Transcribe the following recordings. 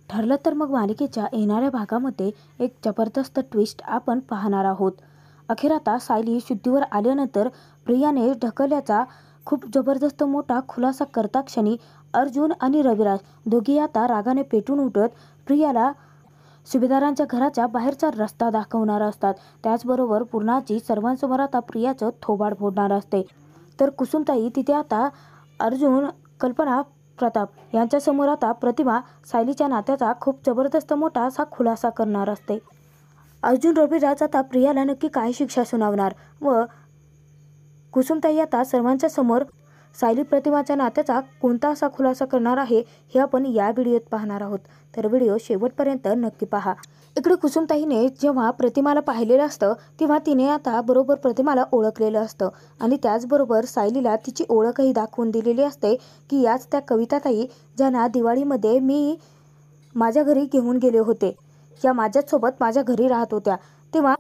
ठरलं तर मग मालिकेच्या येणाऱ्या भागामध्ये एक जबरदस्त ट्विस्ट आपण पाहणार आहोत. अखेर आता सायली शुद्धीवर आल्यानंतर प्रियाने ढकलल्याचा खूप जबरदस्त मोठा खुलासा करता क्षणी अर्जुन आणि रविराज दोघेही आता रागाने पेटून उठत प्रियाला सुभेदारांच्या घराच्या बाहेरचा रस्ता दाखवणार असतात. त्याचबरोबर पूर्णाची सर्वांसमोर आता प्रियाचं थोबाड फोडणार असते. तर कुसुमताई तिथे आता अर्जुन, कल्पना, प्रताप यांच्यासमोर आता प्रतिमा सायलीच्या नात्याचा खूप जबरदस्त मोठा असा खुलासा करणार असते. अर्जुन रविराज आता प्रियाला नक्की काय शिक्षा सुनावणार व कुसुमताई आता सर्वांच्या समोर सायली प्रतिमाच्या नात्याचा कोणता असा खुलासा करणार आहे हे आपण या व्हिडिओत पाहणार आहोत. तर व्हिडिओ शेवटपर्यंत नक्की पहा. इकडे कुसुमताईने जेव्हा प्रतिमाला पाहिलेलं असतं तेव्हा तिने आता बरोबर प्रतिमाला ओळखलेलं असतं आणि त्याचबरोबर सायलीला तिची ओळखही दाखवून दिलेली असते की याच त्या कविताताई ज्यांना दिवाळीमध्ये मी माझ्या घरी घेऊन गेले होते, या माझ्यासोबत माझ्या घरी राहत होत्या. तेव्हा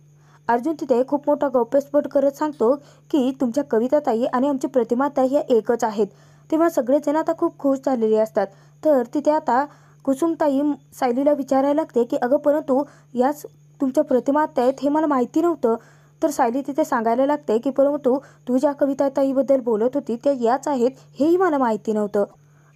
अर्जुन तिथे खूप मोठा गौप्यस्फोट करत सांगतो की तुमच्या कविताताई आणि आमची प्रतिमाताई ह्या एकच आहेत. तेव्हा सगळेजण आता खूप खुश झालेले असतात. तर तिथे आता कुसुमताई सायलीला विचारायला लागते की अगं परंतु याच तुमच्या प्रतिमाताई आहेत हे मला माहिती नव्हतं. तर सायली तिथे सांगायला लागते की परंतु तू ज्या कविताताईबद्दल बोलत होती त्या याच आहेत हेही मला माहिती नव्हतं.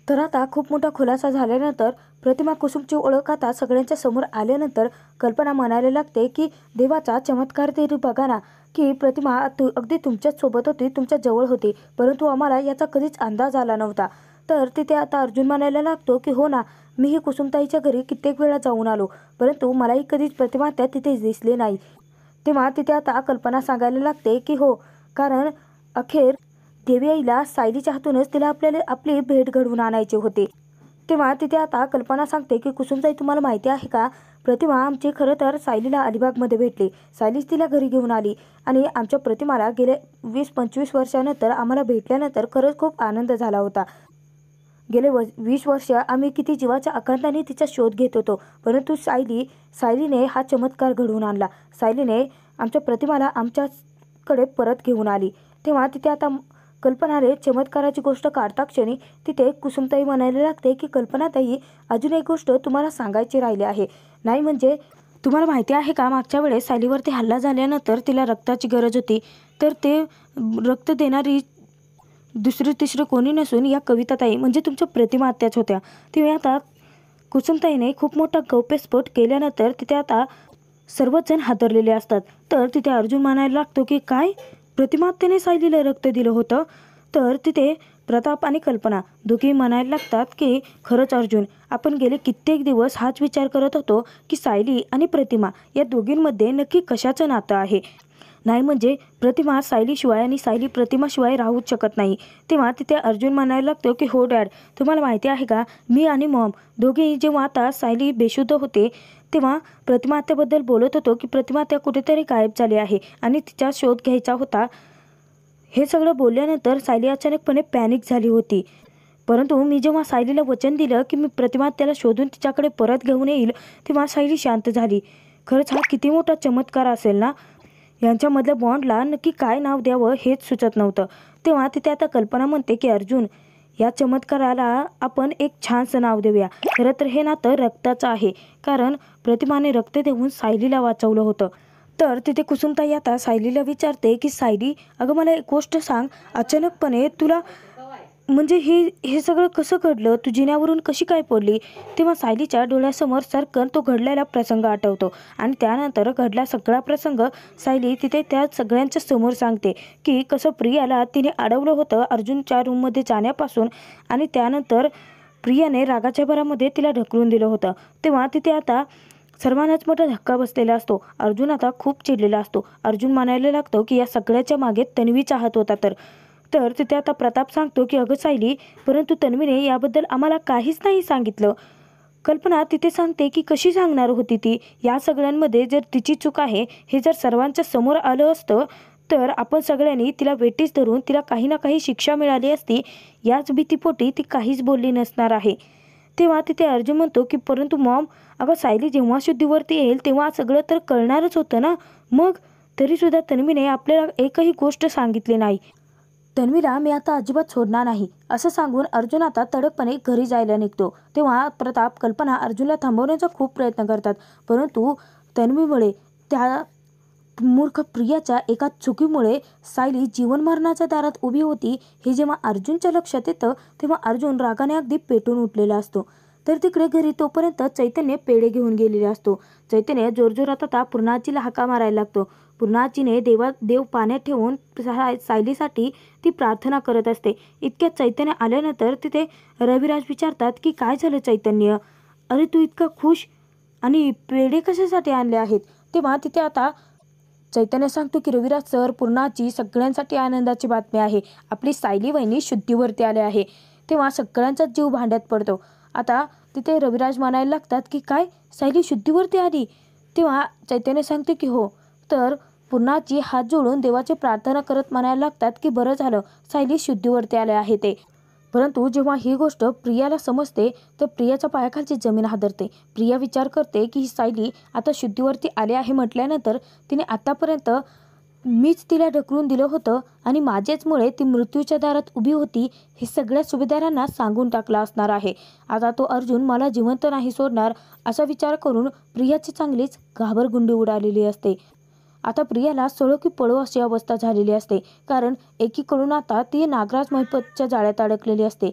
तर आता खूप मोठा खुलासा झाल्यानंतर प्रतिमा कुसुमची ओळख आता सगळ्यांच्या समोर आल्यानंतर कल्पना म्हणायला लागते की देवाचा चमत्कार तरी बघा ना, की प्रतिमा अगदी तुमच्याच सोबत होती, तुमच्या जवळ होती, परंतु आम्हाला याचा कधीच अंदाज आला नव्हता. तर तिथे आता अर्जुन म्हणायला लागतो की हो ना, मीही कुसुमताईच्या घरी कित्येक वेळा जाऊन आलो, परंतु मलाही कधीच प्रतिमा त्या तिथे दिसली नाही. तेव्हा तिथे आता कल्पना सांगायला लागते की हो, कारण अखेर देवी आईला सायलीच्या हातूनच तिला आपली भेट घडवून आणायची होती. तेव्हा तिथे आता कल्पना सांगते की कुसुमताई तुम्हाला माहिती आहे का, प्रतिमा आमची खरं तर सायलीला अलिबागमध्ये भेटली, सायलीच तिला घरी घेऊन आली आणि आमच्या प्रतिमाला गेले 20-25 वर्षानंतर आम्हाला भेटल्यानंतर खरंच खूप आनंद झाला होता. गेले 20 वर्ष आम्ही किती जीवाच्या आकांताने तिचा शोध घेत होतो, परंतु सायलीने हा चमत्कार घडवून आणला. सायलीने आमच्या प्रतिमाला आमच्याकडे परत घेऊन आली. तेव्हा तिथे आता कल्पनाने चमत्काराची गोष्ट काढता क्षणी तिथे कुसुमताई म्हणायला लागते की कल्पनाताई, अजून एक गोष्ट तुम्हाला सांगायची राहिली आहे. नाही म्हणजे तुम्हाला माहिती आहे का, मागच्या वेळेस सायलीवरती हल्ला झाल्यानंतर तिला रक्ताची गरज होती, तर ते रक्त देणारी दुसरी तिसरी कोणी नसून या कविताताई म्हणजे तुमच्या प्रतिमा आत्याच होत्या. तेव्हा आता कुसुमताईने खूप मोठा गौप्यस्फोट केल्यानंतर तिथे आता सर्वजण हादरलेले असतात. तर तिथे अर्जुन म्हणायला लागतो की काय, प्रतिमा आत्याने सायलीला रक्त दिलं होतं? तर तिथे प्रताप आणि कल्पना दोघेही म्हणायला लागतात की खरंच अर्जुन, आपण गेले कित्येक दिवस हाच विचार करत होतो की सायली आणि प्रतिमा या दोघींमध्ये नक्की कशाचं नातं आहे. नाही म्हणजे प्रतिमा सायलीशिवाय आणि सायली प्रतिमाशिवाय राहूच शकत नाही. तेव्हा तिथे अर्जुन म्हणायला लागतो की हो डॅड, तुम्हाला माहिती आहे का, मी आणि मॉम दोघेही जेव्हा आता सायली बेशुद्ध होते तेव्हा प्रतिमा आत्याबद्दल बोलत होतो की प्रतिमा आत्या कुठेतरी गायब झाली आहे आणि तिचा शोध घ्यायचा होता. हे सगळं बोलल्यानंतर सायली अचानकपणे पॅनिक झाली होती, परंतु मी जेव्हा सायलीला वचन दिलं की मी प्रतिमा आत्याला शोधून तिच्याकडे परत घेऊन येईल तेव्हा सायली शांत झाली. खरंच हा किती मोठा चमत्कार असेल ना. यांच्यामधल्या बॉन्डला नक्की काय नाव द्यावं हेच सुचत नव्हतं. तेव्हा तिथे आता कल्पना म्हणते की अर्जुन, या चमत्काराला आपण एक छानसं नाव देऊया. खरं तर हे नातं रक्ताचं आहे, कारण प्रतिमाने रक्त देऊन सायलीला वाचवलं होतं. तर तिथे कुसुमताई आता सायलीला विचारते की सायली, अगं मला एक गोष्ट सांग, अचानकपणे तुला म्हणजे हे सगळं कसं घडलं, तू जिन्यावरून कशी काय पडली? तेव्हा सायलीच्या डोळ्यासमोर सरकन तो घडलेला प्रसंग आठवतो आणि त्यानंतर घडला सगळा प्रसंग सायली तिथे त्या सगळ्यांच्या समोर सांगते की कसं प्रियाला तिने अडवलं होतं अर्जुनच्या रूममध्ये जाण्यापासून आणि त्यानंतर प्रियाने रागाच्या भरामध्ये तिला ढकलून दिलं होतं. तेव्हा तिथे आता सर्वांनाच मोठा धक्का बसलेला असतो. अर्जुन आता खूप चिडलेला असतो. अर्जुन म्हणायला लागतो की या सगळ्याच्या मागे तन्वीचा हात होता. तर तिथे आता प्रताप सांगतो की अगं सायली, परंतु तन्वीने याबद्दल आम्हाला काहीच नाही सांगितलं. कल्पना तिथे सांगते की कशी सांगणार होती ती, या सगळ्यांमध्ये जर तिची चूक आहे हे जर सर्वांच्या समोर आलं असतं तर आपण सगळ्यांनी तिला वेटीस धरून तिला काही ना काही शिक्षा मिळाली असती, याच भीतीपोटी ती काहीच बोलली नसणार आहे. तेव्हा तिथे अर्जुन म्हणतो की परंतु मॉम, अगं सायली जेव्हा शुद्धीवरती येईल तेव्हा सगळं तर कळणारच होतं ना. मग तरीसुद्धा तन्वीने आपल्याला एकही गोष्ट सांगितली नाही. तन्वीला मी आता अजिबात सोडणार नाही असं सांगून अर्जुन आता तडकपणे घरी जायला निघतो. तेव्हा प्रताप, कल्पना अर्जुनला थांबवण्याचा खूप प्रयत्न करतात, परंतु तन्वीमुळे, त्या मूर्ख प्रियाच्या एका चुकीमुळे सायली जीवनमरणाच्या दारात उभी होती हे जेव्हा अर्जुनच्या लक्षात येतं तेव्हा अर्जुन रागाने अगदी पेटून उठलेला असतो. तर तिकडे घरी तोपर्यंत चैतन्य पेढे घेऊन गेलेले असतो. चैतन्य जोरजोरात आता पूर्णाजीला हाका मारायला लागतो. पूर्णाजीने देव पाण्यात ठेवून सायलीसाठी ती प्रार्थना करत असते. इतक्यात चैतन्य आल्यानंतर तिथे रविराज विचारतात की काय झालं चैतन्य, अरे तू इतका खुश आणि पेढे कशासाठी आणले आहेत. तेव्हा तिथे आता चैतन्य सांगतो की रविराज सर, पूर्णाची सगळ्यांसाठी आनंदाची बातमी आहे, आपली सायली वहिनी शुद्धीवरती आले आहे. तेव्हा सगळ्यांचाच जीव भांड्यात पडतो. आता तिथे रविराज म्हणायला लागतात की काय, सायली शुद्धीवरती आली. तेव्हा चैतन्य सांगते की हो. तर पूर्णाची हात जोडून देवाची प्रार्थना करत म्हणायला लागतात की बरं झालं सायली शुद्धीवरती आले आहे ते. परंतु जेव्हा ही गोष्ट प्रियाला समजते तर प्रियाच्या पायाखालची जमीन हादरते. प्रिया विचार करते की ही सायली आता शुद्धीवरती आले आहे म्हटल्यानंतर तिने आतापर्यंत मीच तिला ढकलून दिलं होतं आणि माझेचमुळे ती मृत्यूच्या दारात उभी होती हे सगळ्या सुभेदारांना सांगून टाकलं असणार आहे. आता तो अर्जुन मला जिवंत नाही सोडणार असा विचार करून प्रियाची चांगलीच घाबरगुंडी उडालेली असते. आता प्रियाला सळो की पळो अशी अवस्था झालेली असते, कारण एकीकडून आता ती नागराज महिपतच्या जाळ्यात अडकलेली असते,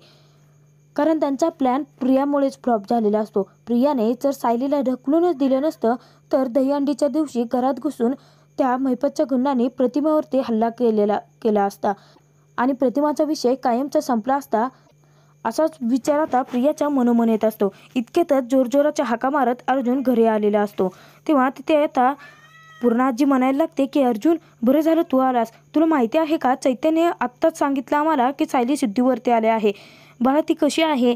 कारण त्यांचा प्लॅन प्रियामुळेच फ्लॉप झालेला असतो. प्रियाने जर सायलीला ढकलूनच दिलं नसतं तर दहीहंडीच्या दिवशी घरात घुसून त्या महिपतच्या गुंडांनी प्रतिमेवरती हल्ला केला असता आणि प्रतिमाचा विषय कायमचा संपला असता असाच विचार आता प्रियाच्या मनोमन येत असतो. इतक्यातच जोरजोराच्या हाका मारत अर्जुन घरी आलेला असतो. तेव्हा तिथे आता पूर्णाजी म्हणायला लागते की अर्जुन, बरं झालं तू आलास. तुला माहिती आहे का, चैतन्य आत्ताच सांगितलं आम्हाला की सायली शुद्धीवरती आले आहे. बाळा ती कशी आहे.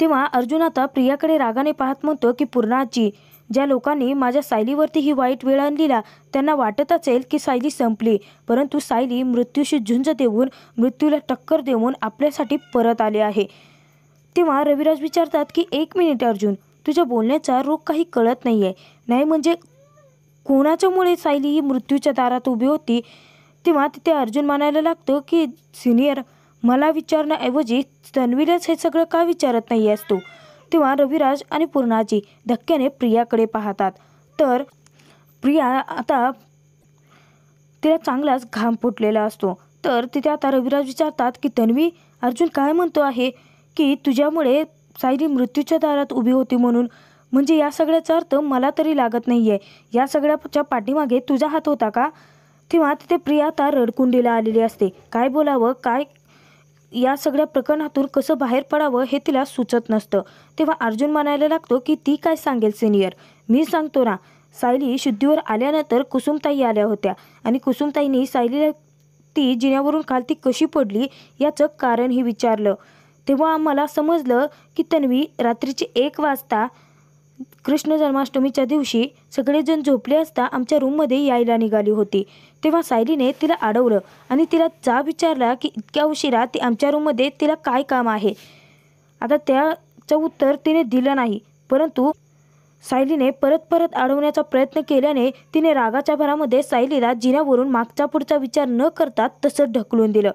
तेव्हा अर्जुन आता प्रियाकडे रागाने पाहत म्हणतो की पूर्णाजी, ज्या लोकांनी माझ्या सायलीवरती ही वाईट वेळ आणलीला त्यांना वाटत असेल की सायली संपली, परंतु सायली मृत्यूशी झुंज देऊन, मृत्यूला टक्कर देऊन आपल्यासाठी परत आले आहे. तेव्हा रविराज विचारतात की एक मिनिट अर्जुन, तुझ्या बोलण्याचा रोग काही कळत नाही आहे. नाही म्हणजे कोणाच्यामुळे सायली ही मृत्यूच्या दारात उभी होती. तेव्हा तिथे अर्जुन म्हणायला लागतो की सिनियर, मला विचारण्याऐवजी तन्वीलाच हे सगळं का विचारत नाही आहेस तू. तेव्हा रविराज आणि पूर्णाजी धक्क्याने प्रियाकडे पाहतात. तर प्रिया आता तिला चांगलाच घाम फुटलेला असतो. तर तिथे आता रविराज विचारतात की तन्वी, अर्जुन काय म्हणतो आहे की तुझ्यामुळे सायली मृत्यूच्या दारात उभी होती म्हणून, म्हणजे या सगळ्याचा अर्थ मला तरी लागत नाही आहे. या सगळ्याच्या पाठीमागे तुझा हात होता का. तेव्हा तिथे प्रिया आता रडकुंडीला आलेली असते. काय बोलावं, काय या सगळ्या प्रकरणातून कसं बाहेर पडावं हे तिला सुचत नसतं. तेव्हा अर्जुन म्हणायला लागतो की ती काय सांगेल सिनियर, मी सांगतो ना. सायली शुद्धीवर आल्यानंतर कुसुमताई आल्या होत्या आणि कुसुमताईंनी सायलीला ती जिन्यावरून खालती कशी पडली याचं कारणही विचारलं. तेव्हा आम्हाला समजलं की तन्वी रात्रीचे 1 वाजता कृष्ण जन्माष्टमीच्या दिवशी सगळेजण झोपले असता आमच्या रूममध्ये यायला निघाली होती. तेव्हा सायलीने तिला अडवलं आणि तिला जाब विचारला की इतक्या उशिरा ती आमच्या रूममध्ये, तिला काय काम आहे. आता त्याचं उत्तर तिने दिलं नाही, परंतु सायलीने परत अडवण्याचा प्रयत्न केल्याने तिने रागाच्या भरामध्ये सायलीला जिन्यावरून मागचा पुढचा विचार न करता तसंच ढकलून दिलं.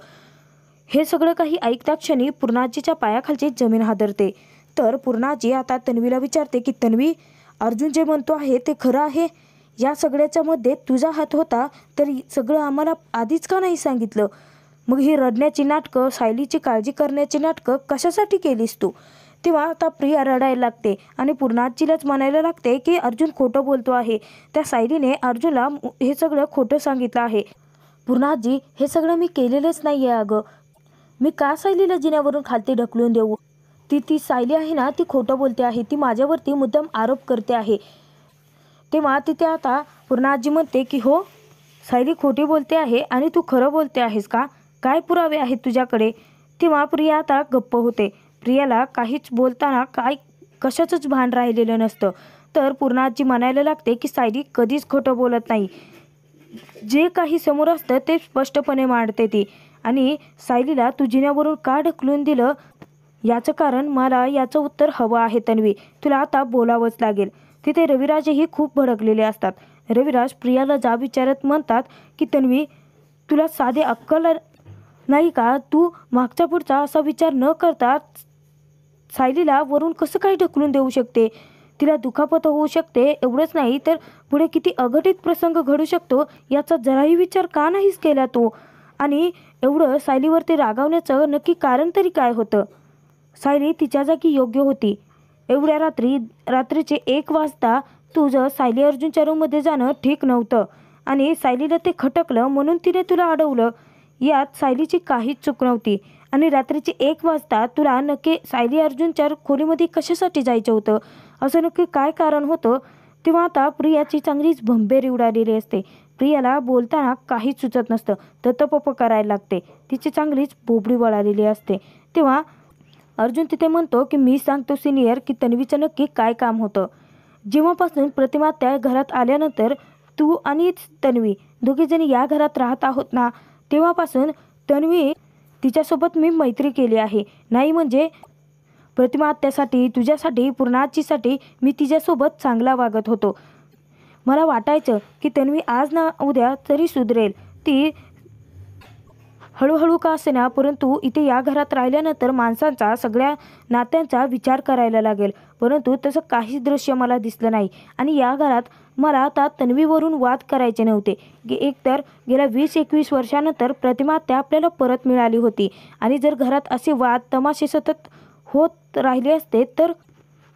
हे सगळं काही ऐकता क्षणी पूर्णाजीच्या पायाखालची जमीन हादरते. तर पूर्णाजी आता तन्वीला विचारते की तन्वी, अर्जुन जे म्हणतो आहे ते खरं आहे. या सगळ्याच्या मध्ये तुझा हात होता तर सगळं आम्हाला आधीच का नाही सांगितलं. मग ही रडण्याची नाटकं, सायलीची काळजी करण्याची नाटकं कशासाठी केलीस तू. तेव्हा आता प्रिया रडायला लागते आणि पूर्णाजीलाच म्हणायला लागते की अर्जुन खोटं बोलतो आहे. त्या सायलीने अर्जुनला हे सगळं खोटं सांगितलं आहे. पूर्णाजी, हे सगळं मी केलेलंच नाही आहे अगं. मी का सायलीला जिन्यावरून खालती ढकलून देऊ. ती सायली आहे ना, ती खोटं बोलते आहे. ती माझ्यावरती मुद्दाम आरोप करते आहे. तेव्हा तिथे आता पूर्णाजी म्हणते की हो, सायली खोटी बोलते आहे आणि तू खरं बोलते आहेस का, काय पुरावे आहेत तुझ्याकडे. तेव्हा प्रिया आता गप्प होते. प्रियाला काहीच बोलताना कशाचंच भान राहिलेलं नसतं. तर पूर्णाजी म्हणायला लागते की सायली कधीच खोटं बोलत नाही. जे काही समोर असतं ते स्पष्टपणे मांडते ती. आणि सायलीला तू जिन्यावरून का ढकलून दिलं याचं कारण मला याचं उत्तर हवं आहे तन्वी. तुला आता बोलावंच लागेल. तिथे रविराजही खूप भडकलेले असतात. रविराज प्रियाला जाब विचारत म्हणतात की तन्वी, तुला साधे अक्कल नाही का? तू मागचा पुढचा असा विचार न करता सायलीला वरून कसं काही ढकलून देऊ शकते? तिला दुखापत होऊ शकते, एवढंच नाही तर पुढे किती अघटित प्रसंग घडू शकतो याचा जराही विचार का नाहीच केला तू? आणि एवढं सायलीवरती रागावण्याचं नक्की कारण तरी काय होतं? सायली तिच्या जागी योग्य होती. एवढ्या रात्रीचे 1 वाजता तुझं सायली अर्जुनच्या रूममध्ये जाणं ठीक नव्हतं आणि सायलीला ते खटकलं म्हणून तिने तुला अडवलं. यात सायलीची काहीच चूक नव्हती. आणि रात्रीचे 1 वाजता तुला नक्की सायली अर्जुनच्या खोलीमध्ये कशासाठी जायचं होतं? असं नक्की काय कारण होतं? तेव्हा आता प्रियाची चांगलीच भंबेरी उडालेली असते. प्रियाला बोलताना काहीच सुचत नसतं, ततपप करायला लागते. तिची चांगलीच बोबडी वळालेली असते. तेव्हा अर्जुन तिथे म्हणतो की मी सांगतो सिनियर की तन्वीचं नक्की काय काम होतं. जेव्हापासून प्रतिमा त्या घरात आल्यानंतर तू आणि तन्वी दोघीजणी या घरात राहत आहोत ना, तेव्हापासून तन्वी तिच्यासोबत मी मैत्री केली आहे. नाही म्हणजे प्रतिमा आत्यासाठी, तुझ्यासाठी, पूर्णाचीसाठी मी तिच्यासोबत चांगला वागत होतो. मला वाटायचं की तन्वी आज ना उद्या तरी सुधरेल. ती हळूहळू का असेना, परंतु इथे या घरात राहिल्यानंतर माणसांचा, सगळ्या नात्यांचा विचार करायला लागेल. परंतु तसं काहीच दृश्य मला दिसलं नाही. आणि या घरात मला आता तन्वीवरून वाद करायचे नव्हते. एकतर गेल्या 20-21 वर्षानंतर प्रतिमा त्या आपल्याला परत मिळाली होती. आणि जर घरात असे वाद तमाशे सतत होत राहिले असते तर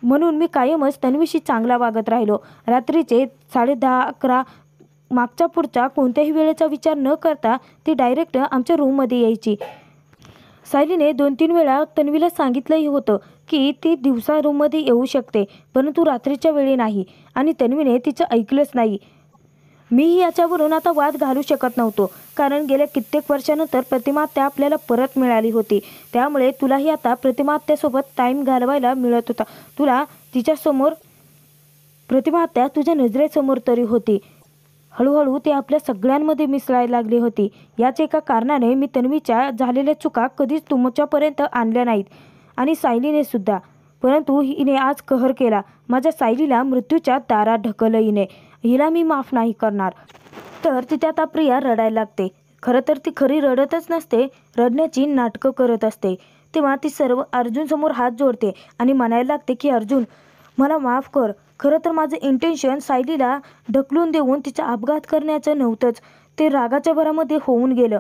म्हणून मी कायमच तन्वीशी चांगला वागत राहिलो. रात्रीचे 10:30-11 मागचा पुढचा कोणत्याही वेळेचा विचार न करता ती डायरेक्ट आमच्या रूममध्ये यायची. सायलीने 2-3 वेळा तन्वीला सांगितलंही होतं की ती दिवसा रूममध्ये येऊ शकते, परंतु रात्रीच्या वेळी नाही. आणि तन्वीने तिचं ऐकलंच नाही. मीही याच्यावरून आता वाद घालू शकत नव्हतो, कारण गेल्या कित्येक वर्षानंतर प्रतिमा आत्या आपल्याला परत मिळाली होती. त्यामुळे तुलाही आता प्रतिमा आत्यासोबत टाईम घालवायला मिळत होता. तुला तिच्यासमोर प्रतिमा आत्या तुझ्या नजरेसमोर तरी होती. हळूहळू ती आपल्या सगळ्यांमध्ये मिसळायला लागली होती. याच एका कारणाने मी तन्वीच्या झालेल्या चुका कधीच तुमच्यापर्यंत आणल्या नाहीत. आणि सायलीने सुद्धा. परंतु हिने आज कहर केला. माझ्या सायलीला मृत्यूच्या दारात ढकललं हिने. हिला मी माफ नाही करणार. तर तिथे आता प्रिया रडायला लागते. खरं तर ती खरी रडतच नसते, रडण्याची नाटकं करत असते. तेव्हा ती सर्व अर्जुनसमोर हात जोडते आणि म्हणायला लागते की अर्जुन, मला माफ कर. खरं तर माझं इंटेन्शन सायलीला ढकलून देऊन तिचा अपघात करण्याचं नव्हतंच. ते रागाच्या भरामध्ये होऊन गेलं.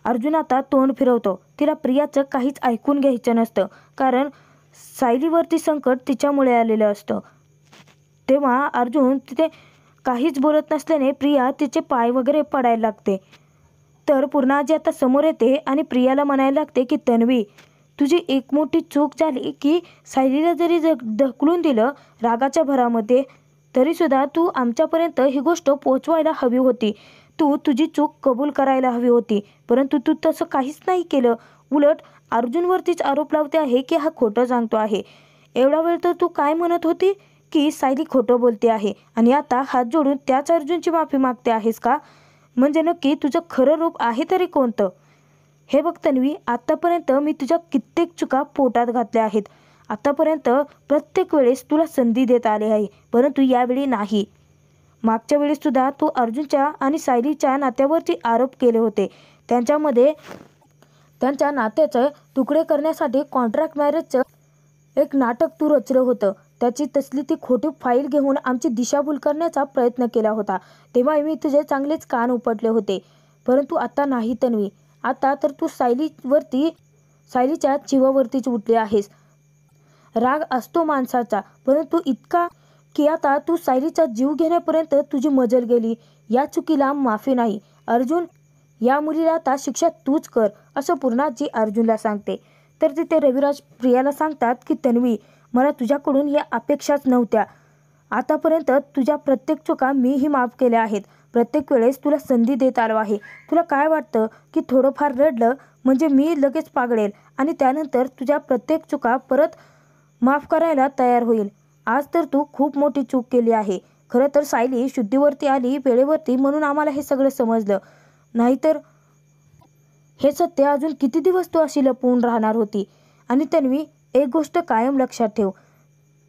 अर्जुन आता तोंड फिरवतो. तिला प्रियाचं काहीच ऐकून घ्यायचं नसतं, कारण सायलीवरती संकट तिच्यामुळे आलेलं असतं. तेव्हा अर्जुन तिथे काहीच बोलत नसल्याने प्रिया तिचे पाय वगैरे पडायला लागते. तर पूर्णाजी आता समोर येते आणि प्रियाला म्हणायला लागते की तन्वी, तुझी एक मोठी चूक झाली की सायलीला जरी ढकलून दिलं रागाच्या भरामध्ये, तरीसुद्धा तू आमच्यापर्यंत ही गोष्ट पोचवायला हवी होती. तू तुझी चूक कबूल करायला हवी होती, परंतु तू तसं काहीच नाही केलं. उलट अर्जुनवरतीच आरोप लावते आहे की हा खोटं सांगतो आहे. एवढा वेळ तर तू काय म्हणत होती की सायली खोटं बोलते आहे, आणि आता हात जोडून त्याच अर्जुनची माफी मागते आहेस का? म्हणजे नक्की तुझं खरं रूप आहे तरी कोणतं? हे बघ तन्वी, आत्तापर्यंत मी तुझ्या कित्येक चुका पोटात घातल्या आहेत. आत्तापर्यंत प्रत्येक वेळेस तुला संधी देत आले आहे, परंतु यावेळी नाही. मागच्या वेळेससुद्धा तू अर्जुनच्या आणि सायलीच्या नात्यावरती आरोप केले होते. त्यांच्या नात्याचे तुकडे करण्यासाठी कॉन्ट्रॅक्ट मॅरेजचं एक नाटक तू रचलं होतं. त्याची तसली ती खोटी फाईल घेऊन आमची दिशाभूल करण्याचा प्रयत्न केला होता. तेव्हा मी तुझे चांगलेच कान उपटले होते. परंतु आता नाही तन्वी. आता तर तू सायलीच्या जीवावरतीच उठली आहेस. राग असतो माणसाचा, परंतु इतका की आता तू सायलीचा जीव घेण्यापर्यंत तुझी मजल गेली. या चुकीला माफी नाही. अर्जुन, या मुलीला आता शिक्षा तूच कर, असं पूर्णाजी अर्जुनला सांगते. तर तिथे रविराज प्रियाला सांगतात की तन्वी, मला तुझ्याकडून या अपेक्षाच नव्हत्या. आतापर्यंत तुझ्या प्रत्येक चुका मीही माफ केल्या आहेत. प्रत्येक वेळेस तुला संधी देत आलो आहे. तुला काय वाटतं की थोडंफार रडलं म्हणजे मी लगेच पागळेल आणि त्यानंतर तुझ्या प्रत्येक चुका परत माफ करायला तयार होईल? आज तर तू खूप मोठी चूक केली आहे. खरं तर सायली शुद्धीवरती आली वेळेवरती म्हणून आम्हाला हे सगळं समजलं. नाहीतर हे सत्य अजून किती दिवस तू अशी लपवून राहणार होती? आणि तन्वी, एक गोष्ट कायम लक्षात ठेव.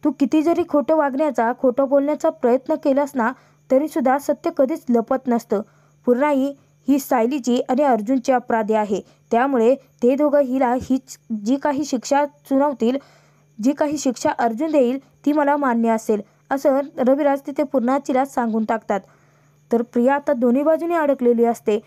तू किती जरी खोटं वागण्याचा, खोटं बोलण्याचा प्रयत्न केलास ना, तरीसुद्धा सत्य कधीच लपत नसतं. पूर्णाई, ही सायलीची आणि अर्जुनची अपराधी आहे, त्यामुळे ते दोघं हिला जी काही शिक्षा सुनावतील, जी काही शिक्षा अर्जुन देईल ती मला मान्य असेल, असं रविराज तिथे पूर्णाजीला सांगून टाकतात. तर प्रिया आता दोन्ही बाजूने अडकलेली असते.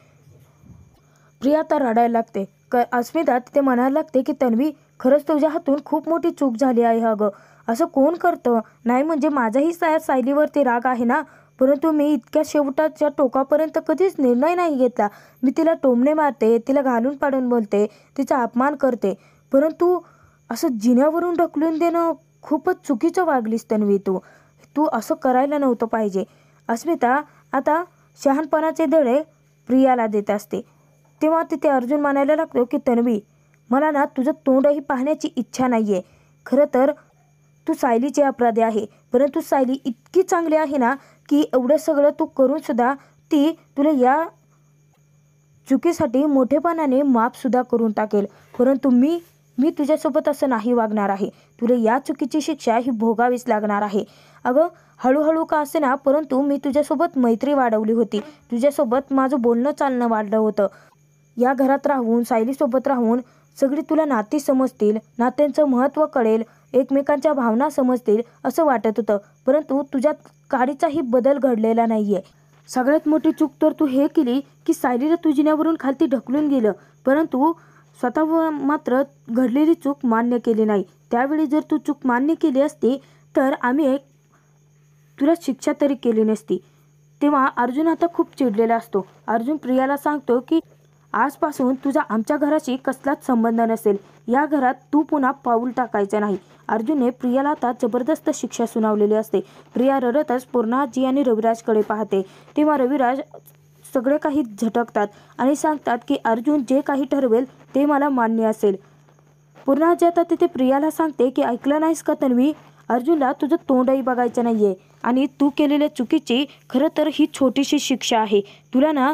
प्रिया आता रडायला लागते. अस्मिता तिथे म्हणायला लागते की तन्वी, खरंच तुझ्या हातून खूप मोठी चूक झाली आहे अगं. असं कोण करतं? नाही म्हणजे माझाही सायलीवरती राग आहे ना, परंतु मी इतक्या शेवटाच्या टोकापर्यंत कधीच निर्णय नाही घेतला. मी तिला टोमणे मारते, तिला घालून पाडून बोलते, तिचा अपमान करते, परंतु असं जिन्यावरून ढकलून देणं खूपच चुकीचं वागलीस तन्वी. तू असं करायला नव्हतं पाहिजे. अस्मिता आता शहाणपणाचे धडे प्रियाला देत असते. तेव्हा तिथे अर्जुन म्हणायला लागतो की तन्वी, मला ना तुझं तोंडही पाहण्याची इच्छा नाही आहे. खरं तर तू सायलीची अपराधी आहे, परंतु सायली इतकी चांगली आहे ना की एवढं सगळं तू करूनसुद्धा ती तुला या चुकीसाठी मोठेपणाने माफसुद्धा करून टाकेल. परंतु मी तुझ्यासोबत असं नाही वागणार आहे. तुला या चुकीची शिक्षा ही भोगावीच लागणार आहे. अगं हळूहळू का असे ना, परंतु मी तुझ्यासोबत मैत्री वाढवली होती, तुझ्यासोबत माझं बोलणं चालणं वाढलं होतं. या घरात राहून, सायलीसोबत राहून सगळी तुला नाती समजतील, नात्यांचं महत्त्व कळेल, एकमेकांच्या भावना समजतील असं वाटत होतं, परंतु तुझ्यात काडीचाही बदल घडलेला नाही आहे. सगळ्यात मोठी चूक तर तू हे केली की सायलीला तू जिन्यावरून खालती ढकलून गेलं, परंतु स्वतः मात्र घडलेली चूक मान्य केली नाही. त्यावेळी जर तू चूक मान्य केली असती तर आम्ही तुला शिक्षा तरी केली नसती. तेव्हा अर्जुन आता खूप चिडलेला असतो. अर्जुन प्रियाला सांगतो की आजपासून तुझा आमच्या घराशी कसलाच संबंध नसेल, या घरात तू पुन्हा पाऊल टाकायचं नाही. अर्जुनने प्रियाला आता जबरदस्त शिक्षा सुनावलेली असते. प्रिया रडतच पूर्णाजी आणि रविराजकडे पाहते. तेव्हा रविराज सगळे काही झटकतात आणि सांगतात की अर्जुन जे काही ठरवेल ते मला मान्य असेल. पूर्णाजी आता तिथे प्रियाला सांगते की ऐकलं नाहीस का तन्वी, अर्जुनला तुझं तोंडही बघायचं नाहीये आणि तू केलेल्या चुकीची खरं तर ही छोटीशी शिक्षा आहे. तुला ना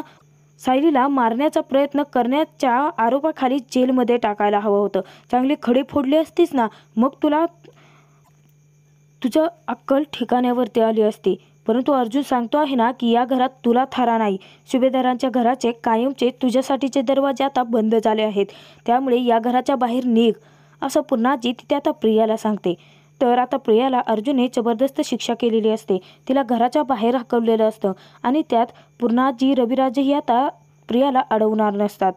सायलीला मारण्याचा प्रयत्न करण्याच्या आरोपाखाली जेलमध्ये टाकायला हवं होतं. चांगली खडी फोडली असतीस ना, मग तुझं अक्कल ठिकाण्यावरती आली असती. परंतु अर्जुन सांगतो आहे ना की या घरात तुला थारा नाही. सुभेदारांच्या घराचे कायमचे तुझ्यासाठीचे दरवाजे आता बंद झाले आहेत, त्यामुळे या घराच्या बाहेर निघ, असं पूर्णाजी तिथे आता प्रियाला सांगते. तर आता प्रियाला अर्जुनने जबरदस्त शिक्षा केलेली असते. तिला घराच्या बाहेर हकललेलं असतं आणि त्यात पूर्णाजी रविराजही आता प्रियाला अडवणार नसतात.